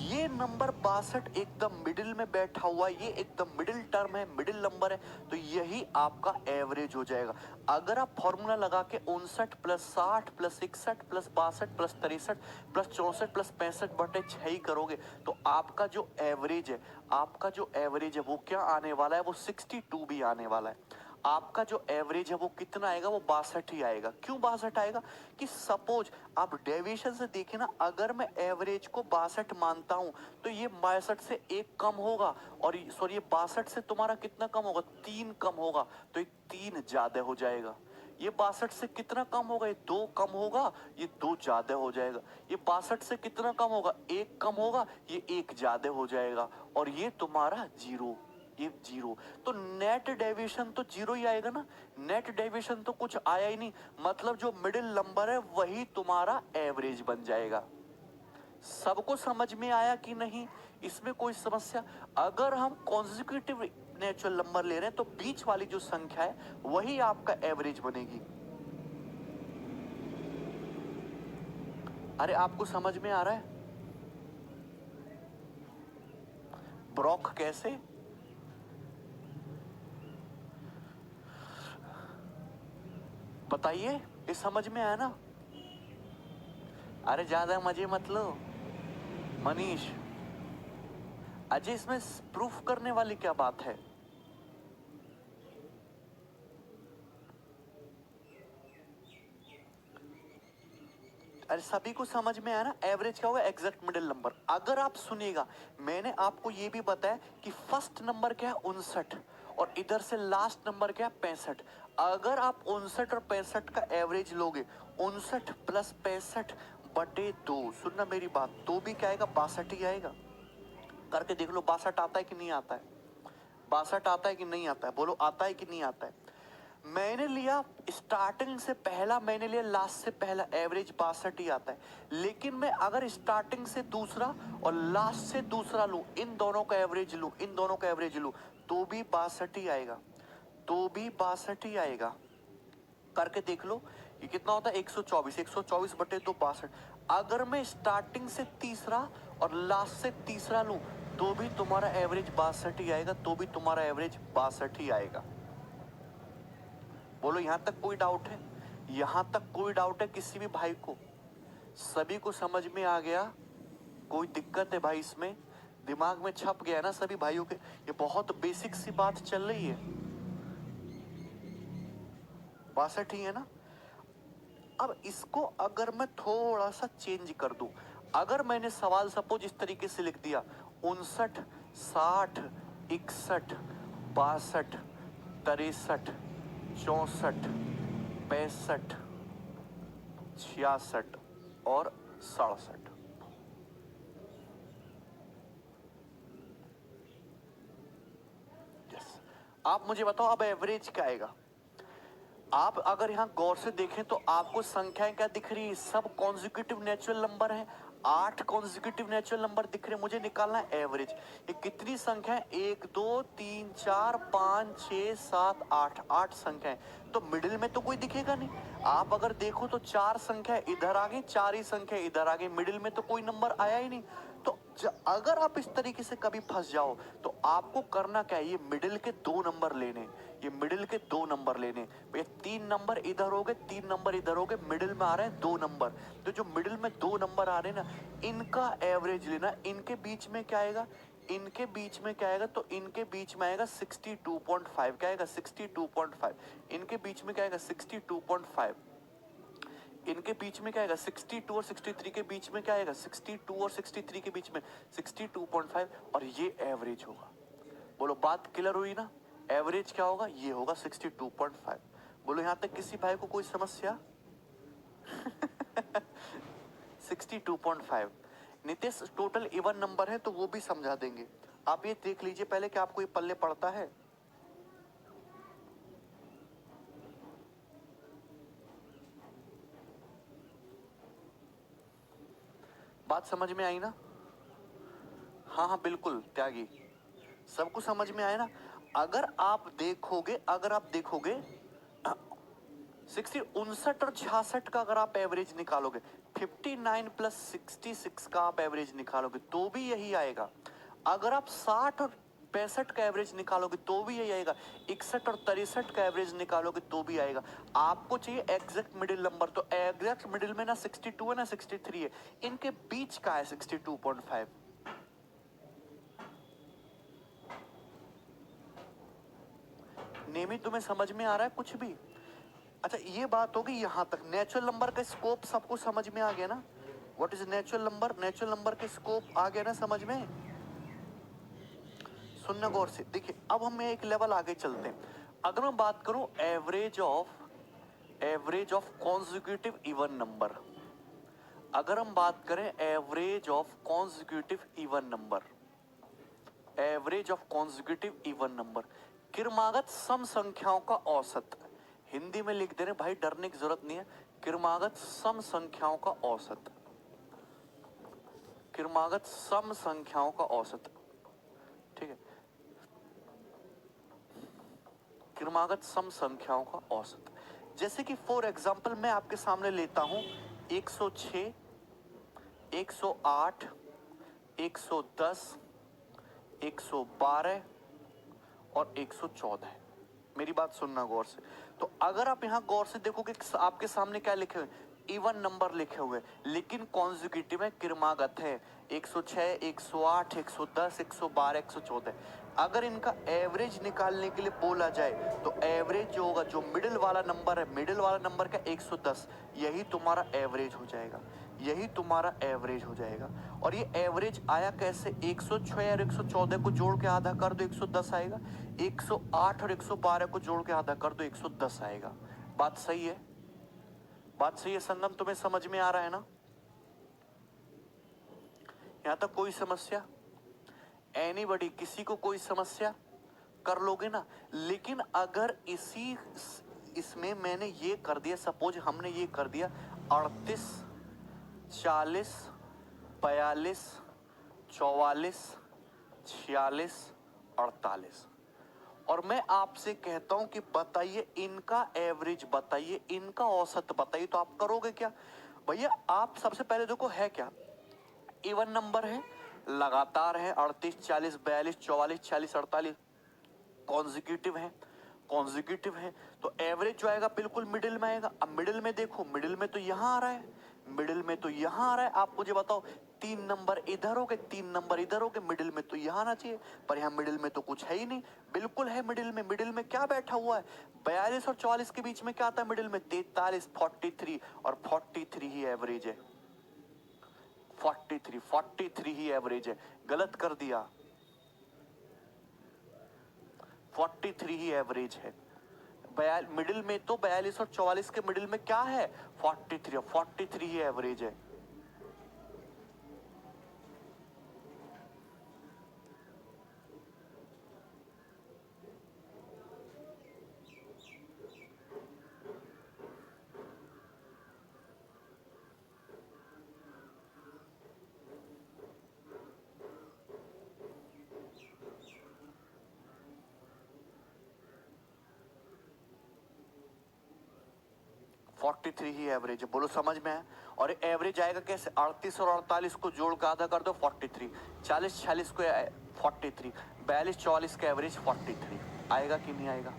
ये नंबर 62 एकदम मिडिल में बैठा हुआ है, ये एकदम मिडिल टर्म है, मिडिल नंबर है, तो यही आपका एवरेज हो जाएगा। अगर आप फॉर्मूला लगा के 59 plus 60 plus 61 plus 62 plus 63 plus 64 plus 65 बटे 6 ही करोगे, तो आपका जो एवरेज है, आपका जो एवरेज है वो क्या आने वाला है, वो 62 भी आने वाला है। आपका जो एवरेज है वो कितना आएगा, वो 62 ही आएगा। क्यों 62 आएगा, कि सपोज आप डेविएशन से देखें ना, अगर मैं एवरेज को 62 मानता हूं तो ये 62 से 1 कम होगा, और सॉरी ये 62 से तुम्हारा कितना कम होगा, 3 कम होगा, तो ये 3 ज्यादा हो जाएगा। ये 62 से कितना कम होगा, ये 2 कम होगा, ये 2 ज्यादा हो जाएगा। ये 62 से कितना कम होगा, 1 कम होगा, ये 1 ज्यादा हो जाएगा, और ये तुम्हारा 0, ये 0। तो नेट डेविएशन तो 0 ही आएगा ना, नेट डेविएशन तो कुछ आया ही नहीं, मतलब जो मिडिल नंबर है वही तुम्हारा एवरेज बन जाएगा। सबको समझ में आया कि नहीं, इसमें कोई समस्या? अगर हम कॉन्जिक्यूटिव नेचुरल नंबर ले रहे हैं तो बीच वाली जो संख्या है वही आपका एवरेज बनेगी। अरे आपको समझ में आ रहा है? ब्रॉक कैसे? बताइए, ये समझ में आया ना? अरे ज्यादा मजे मत लो मनीष। अजय, इसमें प्रूफ करने वाली क्या बात है? अरे सभी को समझ में आया ना, एवरेज क्या होगा, एग्जैक्ट मिडिल नंबर। अगर आप सुनिएगा, मैंने आपको ये भी बताया कि फर्स्ट नंबर क्या है 59, और इधर से लास्ट नंबर क्या है 65। अगर आप 59 और 65 का एवरेज लोगे, 59 प्लस 65 बटे 2, सुनना मेरी बात, तो भी क्या आएगा, 62 ही आएगा। करके देख लो, 62 आता है कि नहीं आता है, 62 आता है कि नहीं आता है, बोलो आता है कि नहीं आता है? मैंने लिया स्टार्टिंग से पहला, मैंने लिया लास्ट से पहला, एवरेज 62 ही आता है। लेकिन मैं अगर स्टार्टिंग से दूसरा और लास्ट से दूसरा लूं, इन दोनों का एवरेज लूं, इन दोनों का एवरेज लूं, तो भी 62 ही आएगा, तो भी 62 ही आएगा। करके देख लो, ये कितना होता है 124, 124 बटे 2 62। अगर मैं स्टार्टिंग से तीसरा और लास्ट से तीसरा लूं, तो भी तुम्हारा एवरेज 62 ही आएगा, तो भी तुम्हारा एवरेज 62 ही आएगा। बोलो, यहां तक कोई डाउट है? यहां तक कोई डाउट है किसी भी भाई को? सभी को समझ में आ गया? कोई दिक्कत है भाई इसमें? दिमाग में छप गया ना सभी भाइयों के? ये बहुत बेसिक सी बात चल रही है। 62 ही है ना? अब इसको अगर मैं थोड़ा सा चेंज कर दूं, अगर मैंने सवाल सपोज इस तरीके से लिख दिया, 59, 60, 61, 62, 63, 64, 65, 66 और 67, यस। आप मुझे बताओ अब एवरेज क्या आएगा? आप अगर यहाँ गौर से देखें तो आपको संख्याएं क्या दिख रही है, सब कॉन्जिक्यूटिव नेचुरल नंबर है। 8 कॉन्जिक्यूटिव नेचुरल नंबर दिख रहे हैं, मुझे निकालना है एवरेज। ये कितनी संख्या है, 1 2 3 4 5 6 7 8, 8 संख्याएं। तो मिडिल में तो कोई दिखेगा नहीं। आप अगर देखो तो 4 संख्या इधर आ गई, 4 ही संख्या इधर आ गई, मिडिल में तो कोई नंबर आया ही नहीं। तो अगर आप इस तरीके से कभी फंस जाओ तो आपको करना क्या है, ये मिडिल के 2 नंबर लेने, ये मिडिल के 2 नंबर लेने। ये 3 नंबर इधर हो गए, 3 नंबर इधर हो गए, मिडिल में आ रहे हैं 2 नंबर। तो जो मिडिल में 2 नंबर आ रहे हैं ना, इनका एवरेज लेना। इनके बीच में क्या आएगा, इनके बीच में क्या आएगा, तो इनके बीच में आएगा 62.5। क्या आएगा, 62.5। इनके बीच में क्या आएगा, 62.5। इनके बीच में क्या आएगा, 62 और 63 के बीच में क्या आएगा, 62 और 63 के बीच में 62.5, और ये एवरेज होगा। बोलो बात क्लियर हुई ना। एवरेज क्या होगा, ये होगा 62.5। बोलो यहां तक किसी भाई को कोई समस्या? 62.5। नितेश टोटल इवन नंबर है तो वो भी समझा देंगे। आप ये देख लीजिए पहले कि आपको ये पल्ले पड़ता है। बात समझ में आई ना? हाँ हाँ बिल्कुल त्यागी, सबको समझ में आया ना। अगर आप देखोगे, अगर आप देखोगे 59 और 66 का अगर आप एवरेज निकालोगे, 59 प्लस 66 का आप एवरेज निकालोगे तो भी यही आएगा। अगर आप 60 और 65 का एवरेज निकालोगे तो भी यही आएगा। 61 और 63 का एवरेज निकालोगे तो भी आएगा। आपको चाहिए एग्जैक्ट मिडिल नंबर, तो एग्जैक्ट मिडिल में ना 62 है ना 63 है, इनके बीच का है 62.5। नेमी तुम्हें समझ में आ रहा है कुछ भी? अच्छा ये बात होगी यहां तक। नेचुरल नंबर का स्कोप सबको समझ में आ गया ना? What is natural number, natural number के स्कोप आ गया ना समझ में? सुनना गौर से, देखिए अब हम एक लेवल आगे चलते हैं। अगर मैं बात करूं average of consecutive even number, अगर हम बात करें average of consecutive even number, average of consecutive even number, क्रमागत सम संख्याओं का औसत। हिंदी में लिख दे रहे भाई, डरने की जरूरत नहीं है। क्रमागत सम संख्याओं का औसत, क्रमागत सम संख्याओं का औसत, ठीक है, क्रमागत सम संख्याओं का औसत। जैसे कि फॉर एग्जांपल मैं आपके सामने लेता हूं 106, 108, 110, 112 और 114। मेरी बात सुनना गौर से। तो अगर आप यहां गौर से देखोगे आपके सामने क्या लिखे हुए, इवन नंबर लिखे हुए, लेकिन कॉन्जिक्यूटिव है, क्रमागत है। 106, 108, 110, 112, 114। अगर इनका एवरेज निकालने के लिए बोला जाए तो एवरेज जो होगा, जो मिडिल वाला नंबर है, मिडिल वाला नंबर का 110, यही तुम्हारा एवरेज हो जाएगा, यही तुम्हारा एवरेज हो जाएगा। और ये एवरेज आया कैसे, 106 और 114 को जोड़ के आधा कर दो 110 आएगा, 108 और 112 को जोड़ के आधा कर दो 110 आएगा। बात सही है, बात सही है संगम, तुम्हें समझ में आ रहा है ना? यहां तक कोई समस्या? एनीबॉडी, किसी को कोई समस्या? कर लोगे ना? लेकिन अगर इसमें मैंने ये कर दिया, सपोज हमने ये कर दिया 38, 40, 42, 44, 46, 48, और मैं आपसे कहता हूं कि बताइए इनका एवरेज बताइए, इनका औसत बताइए, तो आप करोगे क्या? भैया आप सबसे पहले देखो है क्या, इवन नंबर है, लगातार है, 38, 40, 42, 44, 46, 48 कॉन्जिक्यूटिव है, कॉन्जिक्यूटिव है, तो एवरेज जो आएगा बिल्कुल मिडिल में आएगा। अब मिडिल में देखो, मिडिल में तो यहां आ रहा है, मिडिल में तो यहां आ रहा है। आप मुझे बताओ, 3 नंबर इधर हो गए, 3 नंबर इधर हो गए, मिडिल में तो यहां आना चाहिए, पर यहां मिडिल में तो कुछ है ही नहीं। बिल्कुल है मिडिल में, मिडिल में क्या बैठा हुआ है, 42 और 44 के बीच में क्या आता है मिडिल में, 43, 43, और 43 ही एवरेज है। 43 ही एवरेज है, गलत कर दिया, 43 ही एवरेज है। मिडिल में तो 42 और 44 के मिडिल में क्या है, 43, 43 ही एवरेज है। 43 ही एवरेज है, बोलो समझ में है। और एवरेज आएगा कैसे, 38 और 48 को जोड़ के आधा कर दो 43, 40 46 को 43, 42 44 का एवरेज 43 आएगा कि नहीं आएगा।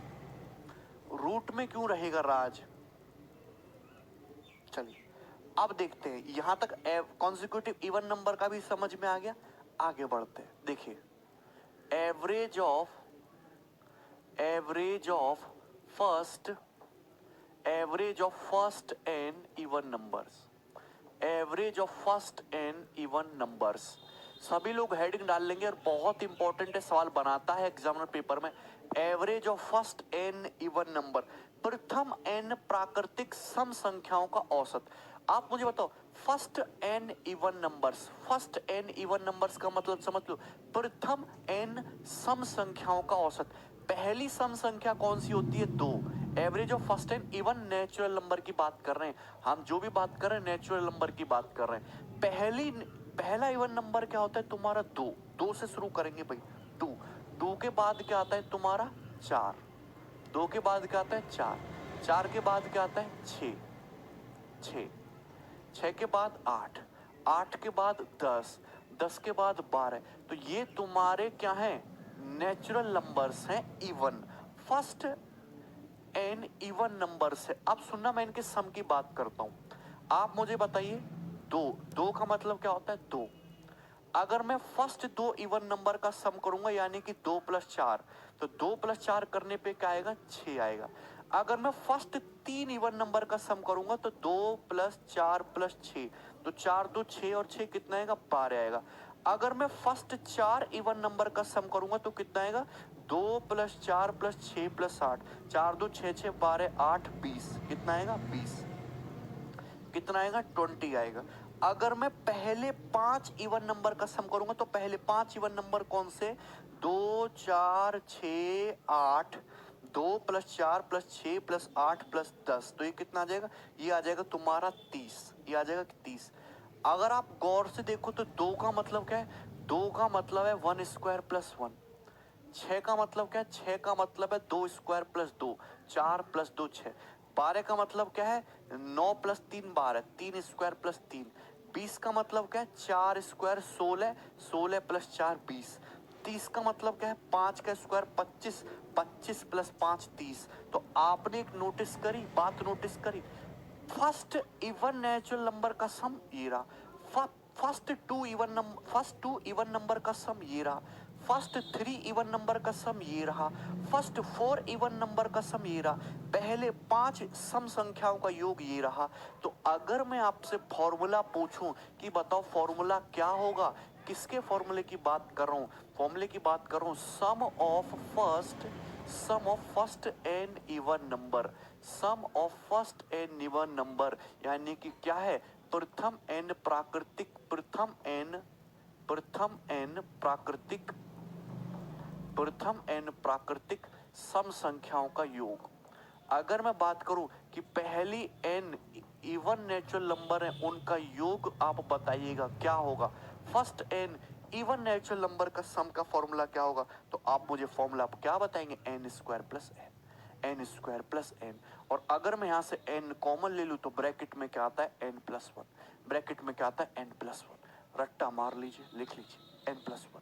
रूट में क्यों रहेगा राज। चलिए अब देखते हैं, यहां तक कॉन्जिक्यूटिव इवन नंबर का भी समझ में आ गया। आगे बढ़ते हैं, देखिए average of first n even numbers, average of first n even numbers. सभी लोग हेडिंग डाल लेंगे और बहुत इंपॉर्टेंट है, सवाल बनाता है एग्जामिनर पेपर में। Average of first n even number, प्रथम एन प्राकृतिक सम संख्याओं का औसत। आप मुझे बताओ, first n even numbers, first n even numbers का मतलब समझ लो, प्रथम एन सम संख्याओं का औसत। पहली सम संख्या कौन सी होती है, 2। Average of first n even natural number की बात कर रहे हैं हम, जो भी बात कर रहे हैं नेचुरल नंबर की बात कर रहे हैं। पहला इवन नंबर क्या होता है तुम्हारा, 2 से शुरू करेंगे भाई, 2 के बाद क्या आता है तुम्हारा 4, 2 के बाद क्या आता है 4 के बाद क्या आता है 6 के बाद 8 के बाद 10 के बाद 12। तो ये तुम्हारे क्या हैं, नेचुरल नंबर्स हैं even, first n even number से। अब सुनना, मैं इनके सम की बात करता हूं। आप मुझे बताइए, दो का मतलब क्या होता है, 2। अगर मैं फर्स्ट 2 इवन नंबर का सम करूंगा, यानी कि 2 + 4, तो 2 + 4 करने पे क्या आएगा, 6 आएगा। अगर मैं फर्स्ट 3 इवन नंबर का सम करूंगा, तो 2 + 4 + 6, तो 4 2 6 और 6 कितना आएगा, 12 आएगा। अगर मैं फर्स्ट 4 इवन नंबर का सम करूंगा तो कितना आएगा, 2 + 4 + 6 + 8, 4 2 6 6 12 8 20, कितना आएगा 20, कितना आएगा 20 आएगा। अगर मैं पहले 5 इवन नंबर का सम करूंगा, तो पहले 5 इवन नंबर कौन से, 2 4 6 8, 2 + 4 + 6 + 8 + 10, तो ये कितना आ जाएगा, ये आ जाएगा तुम्हारा 30, ये आ जाएगा 30। अगर आप गौर से देखो तो 2 का मतलब क्या है, 2 का मतलब है 1² + 1। 6 का मतलब क्या है, 6 का मतलब है 2² + 2, 4 + 2 6। 12 का मतलब क्या है, 9 + 3 12, 3² + 3। 20 का मतलब क्या है, 4² 16, 16 + 4 20। 30 का मतलब क्या है, 5 का स्क्वायर 25, 25 + 5 30। तो आपने एक नोटिस करी, बात नोटिस करी, फर्स्ट इवन नेचुरल नंबर का सम ये रहा, फर्स्ट 2 इवन नंबर का सम ये रहा, फर्स्ट 3 इवन नंबर का सम ये रहा, फर्स्ट 4 इवन नंबर का सम ये रहा, पहले 5 सम संख्याओं का योग ये रहा। तो अगर मैं आपसे फॉर्मूला पूछूं कि बताओ फॉर्मूला क्या होगा, किसके फॉर्मूले की बात कर रहा हूं, फॉर्मूले की बात कर रहा हूं, sum of first n even number, sum of first n even number, यानी कि क्या है, प्रथम एन प्राकृतिक, प्रथम एन प्राकृतिक सम संख्याओं का योग। अगर मैं बात करूं कि पहली एन इवन नेचुरल नंबर है, उनका योग आप बताइएगा क्या होगा। First n even natural number का सम का फॉर्मूला क्या होगा, तो आप मुझे फॉर्मूला आप क्या बताएंगे, n²+n। और अगर मैं यहां से n कॉमन ले लूं तो ब्रैकेट में क्या आता है, n+1, ब्रैकेट में क्या आता है, n+1। रट्टा मार लीजिए, लिख लीजिए n+1।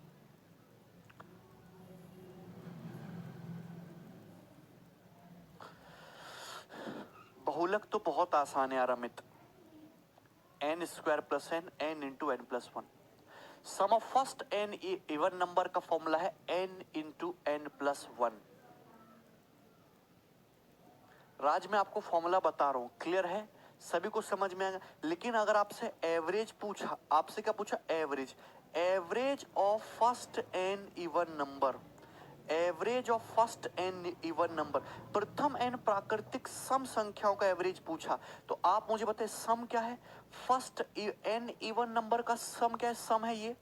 बहुलक तो बहुत आसान है यार Amit, n² + n, n × n+1। Sum of first n even number का फॉर्मूला है n × n+1। राज मैं आपको फॉर्मूला बता रहा हूं, क्लियर है, सभी को समझ में आएगा। लेकिन अगर आपसे एवरेज पूछा, आपसे क्या पूछा, average of first n even number, average of first n even number, प्रथम एन प्राकृतिक सम संख्याओं का एवरेज पूछा, तो आप मुझे बताइए सम क्या है, फर्स्ट एन इवन नंबर का सम क्या है, सम है ये,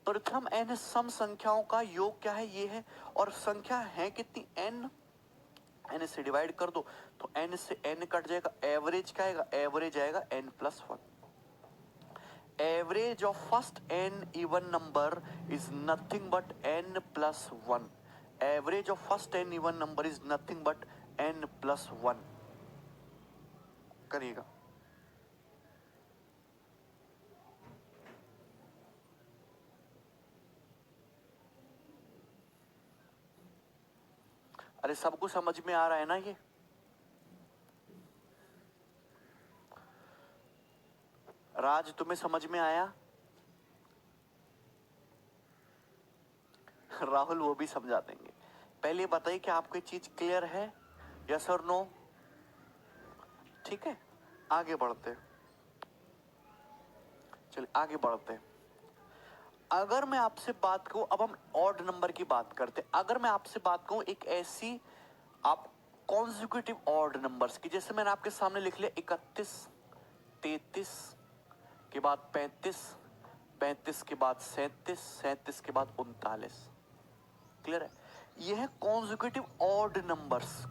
प्रथम एन सम संख्याओं का योग क्या है, ये है, और संख्या है कितनी, एन, एन से डिवाइड कर दो तो एन से एन कट जाएगा, एवरेज क्या आएगा, एवरेज आएगा n+1। Average of first n even number is nothing but n+1। Average of first n even number is nothing but n+1। करिएगा। अरे सबको समझ में आ रहा है ना ये? राज तुम्हें समझ में आया? राहुल वो भी समझा देंगे। पहले बताइए कि आपको ये चीज क्लियर है, यस और नो? ठीक है, आगे बढ़ते हैं। चलिए आगे बढ़ते हैं। अगर मैं आपसे बात कहूं, अब हम ऑड नंबर की बात करते हैं। अगर मैं आपसे बात कहूं एक ऐसी आप कॉन्जिक्यूटिव ऑड नंबर्स की, जैसे मैंने आपके सामने लिख लिया 31, 33 के बाद 35, 35 के बाद 37, 37 के बाद 39। क्लियर है? ये है कॉन्जिक्यूटिव ऑड नंबर्स।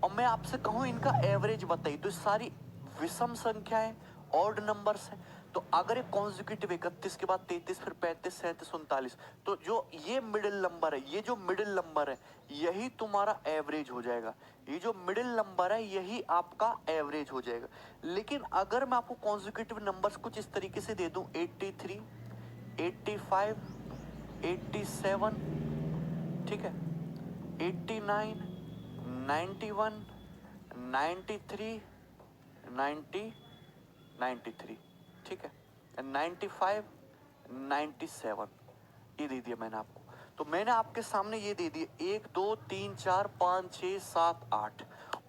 और मैं आपसे कहूं इनका एवरेज बताइए, तो सारी विषम संख्याएं ऑड नंबर्स हैं। तो अगर एक कॉन्जिक्यूटिव 31 के बाद 33 फिर 35 37 39, तो जो ये मिडिल नंबर है, ये जो मिडिल नंबर है यही तुम्हारा एवरेज हो जाएगा। ये जो मिडिल नंबर है यही आपका एवरेज हो जाएगा। लेकिन अगर मैं आपको कॉन्जिक्यूटिव नंबर्स कुछ इस तरीके से दे दूं 83, 85, 87, ठीक है, 89, 91, 93, 90, 93, ठीक है, 95, 97, ये दे दिया मैंने आपको। तो मैंने आपके सामने ये दे दिया 1 2 3 4 5 6 7 8,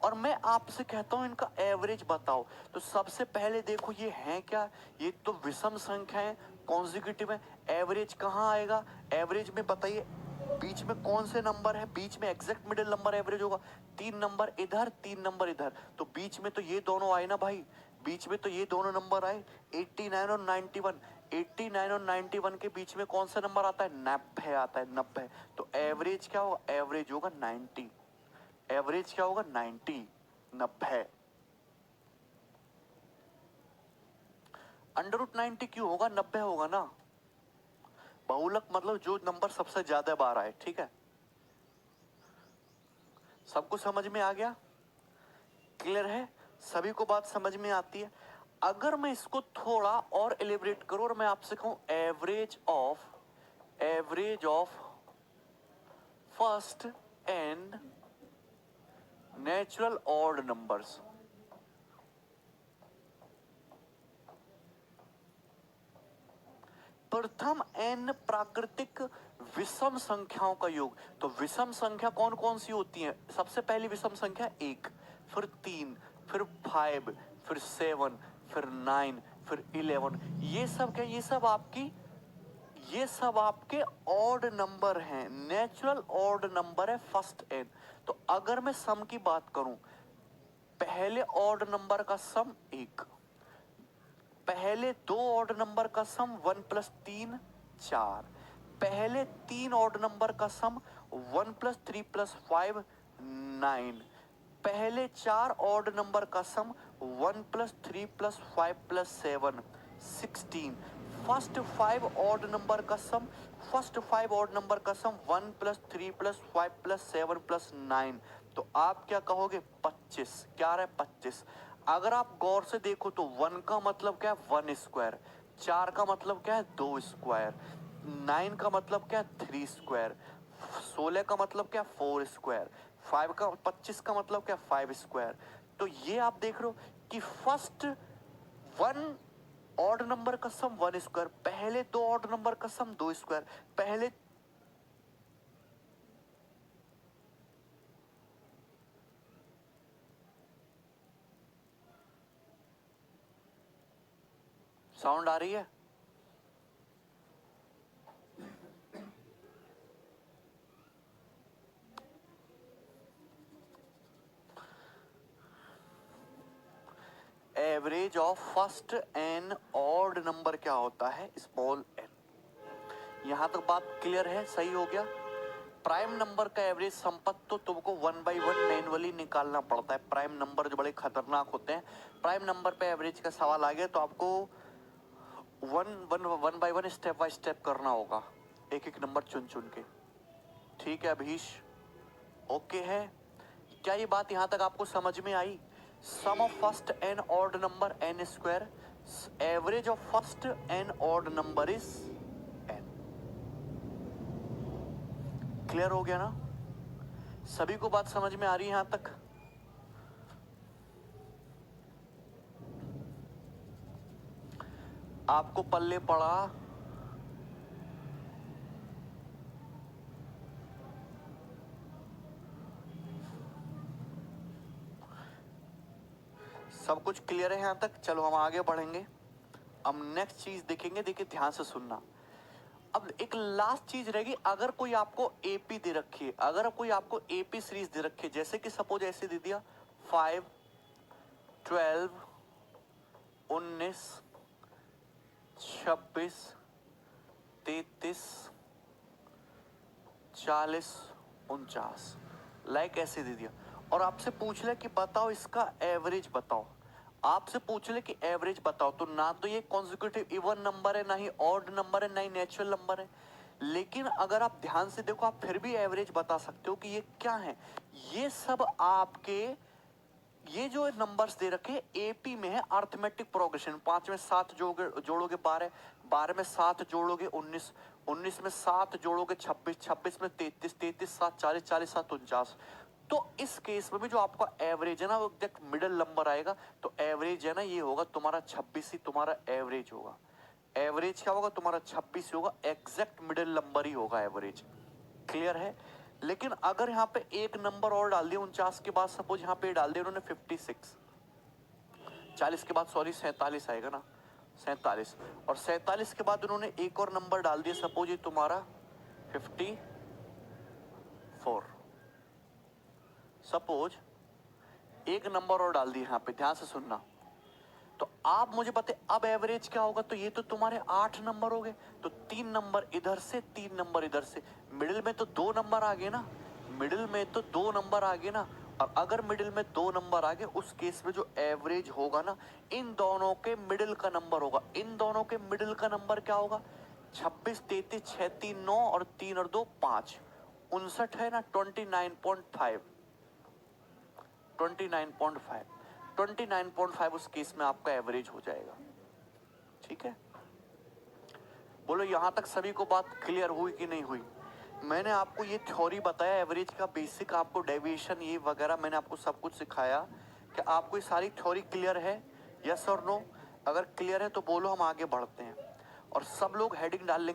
और मैं आपसे कहता हूं इनका एवरेज बताओ। तो सबसे पहले देखो ये है क्या, ये तो विषम संख्या है, कॉन्जिक्यूटिव है। एवरेज कहां आएगा? एवरेज में बताइए बीच में कौन से नंबर है, बीच में एग्जैक्ट मिडिल नंबर एवरेज होगा। 3 नंबर इधर, 3 नंबर इधर, तो बीच में तो ये दोनों आए ना भाई, बीच में तो ये दोनों नंबर आए 89 और 91। 89 और 91 के बीच में कौन सा नंबर आता है? 90 आता है, 90। तो एवरेज क्या होगा? एवरेज होगा 90। एवरेज क्या होगा? 90, 90। अंडर रूट 90 क्यों होगा? 90 होगा ना। बहुलक मतलब जो नंबर सबसे ज्यादा बार आए, ठीक है। सबको समझ में आ गया? क्लियर है? सभी को बात समझ में आती है? अगर मैं इसको थोड़ा और एलिब्रेट करूं और मैं आपसे कहूं average of first n natural odd numbers, प्रथम एन प्राकृतिक विषम संख्याओं का योग। तो विषम संख्या कौन कौन सी होती है? सबसे पहली विषम संख्या 1, फिर 3, फिर 5, फिर 7, फिर 9, फिर 11। ये सब क्या? ये सब आपके ऑड नंबर हैं, नेचुरल ऑड नंबर है फर्स्ट एन। तो अगर मैं सम की बात करूं, पहले ऑड नंबर का सम 1, पहले 2 ऑड नंबर का सम 1 प्लस 3 4, पहले 3 ऑड नंबर का सम 1 प्लस 3 प्लस 5 9, पहले 4 ऑड नंबर का सम 1 plus 3 plus 5 plus 7 16, first 5 odd number का सम 1 प्लस 3 प्लस 5 प्लस 7 प्लस 9। तो आप क्या कहोगे? 25। क्या रहा है? 25। अगर आप गौर से देखो तो 1 का मतलब क्या है? 1 स्क्वायर। 4 का मतलब क्या है? 2 स्क्वायर। 9 का मतलब क्या है? 3 स्क्वायर। 16 का मतलब क्या? 4 स्क्वायर। 25 का मतलब क्या? 5 स्क्वायर। तो ये आप देख रहे हो कि फर्स्ट 1 ऑड नंबर का सम 1 स्क्वायर, पहले 2 ऑड नंबर का सम 2 स्क्वायर, पहले साउंड आ रही है? Average of first n odd number क्या होता है? Small n. यहां तक बात क्लियर है? सही हो गया? प्राइम नंबर का एवरेज संपत्ति तो तुमको 1 बाई 1 मैनुअली निकालना पड़ता है। प्राइम नंबर जो बड़े खतरनाक होते हैं, प्राइम नंबर पे एवरेज का सवाल आ गया तो आपको one by one step by step करना होगा, एक एक नंबर चुन चुन के। ठीक है अभीश? ओके है? क्या ये बात यहां तक आपको समझ में आई? Sum of first n odd number n square, average of first n odd number is n. Clear हो गया ना? सभी को बात समझ में आ रही है यहां तक? आपको पल्ले पड़ा सब कुछ क्लियर है यहां तक? चलो हम आगे बढ़ेंगे। अब नेक्स्ट चीज देखेंगे, देखिए ध्यान से सुनना। अब एक लास्ट चीज रहेगी, अगर कोई आपको एपी दे रखी है, अगर कोई आपको एपी सीरीज दे रखी है, जैसे कि सपोज ऐसे दे दिया 5, 12, 19, 26, 33, 40, 49, लाइक ऐसे दे दिया, और आपसे पूछ ले कि बताओ इसका एवरेज बताओ, आपसे पूछ ले कि एवरेज बताओ, तो ना तो ये कॉन्जिक्यूटिव इवन नंबर है, ना ही ऑड नंबर है, ना ही नेचुरल नंबर है। लेकिन अगर आप ध्यान से देखो, आप फिर भी एवरेज बता सकते हो कि ये क्या है। ये सब आपके, ये जो नंबर्स दे रखे एपी में है अर्थमेटिक प्रोग्रेशन। 5 में 7 जोड़ोगे 12, 12 में 7 जोड़ोगे 19, 19 में 7 जोड़ोगे 26, 26 में 33, 33 7 40, 40 7 49। तो इस केस में भी जो आपका एवरेज है ना, वो एक मिडिल नंबर आएगा, तो एवरेज है ना ये होगा तुम्हारा 26 ही तुम्हारा एवरेज होगा। एवरेज क्या होगा तुम्हारा? 26 होगा, एग्जैक्ट मिडिल नंबर ही होगा एवरेज। क्लियर है? लेकिन अगर यहाँ पे एक नंबर और डाल दिया 49 के बाद, सपोज यहाँ पे डाल दिया उन्होंने 56, 40 के बाद सॉरी 47 आएगा ना, 47, और 47 के बाद उन्होंने एक और नंबर डाल दिया, सपोज ये तुम्हारा 54, सपोज एक नंबर और डाल दिया यहाँ पे, ध्यान से सुनना। तो आप मुझे बताए अब एवरेज क्या होगा? तो ये तो तुम्हारे 8 नंबर हो गए, तो 3 नंबर इधर से 3 नंबर इधर से, मिडिल में तो 2 नंबर आ गए ना, मिडिल में तो 2 नंबर आ गए ना। और अगर मिडिल में 2 नंबर आ गए, उस केस में जो एवरेज होगा ना, इन दोनों के मिडिल का नंबर होगा। इन दोनों के मिडिल का नंबर क्या होगा? 26, 33, 6, 3, 9 और 3 और 2 5, 59 है ना, 29.5, 29.5, 29.5 उस केस में आपका एवरेज हो जाएगा। ठीक है, बोलो यहां तक सभी को बात क्लियर हुई कि नहीं हुई? मैंने आपको ये थ्योरी बताया एवरेज का बेसिक, आपको डेविएशन ये वगैरह मैंने आपको सब कुछ सिखाया। कि आपको ये सारी थ्योरी क्लियर है? यस और नो? अगर क्लियर है तो बोलो, हम आगे बढ़ते हैं। और सब लोग हेडिंग डाल लेंगे।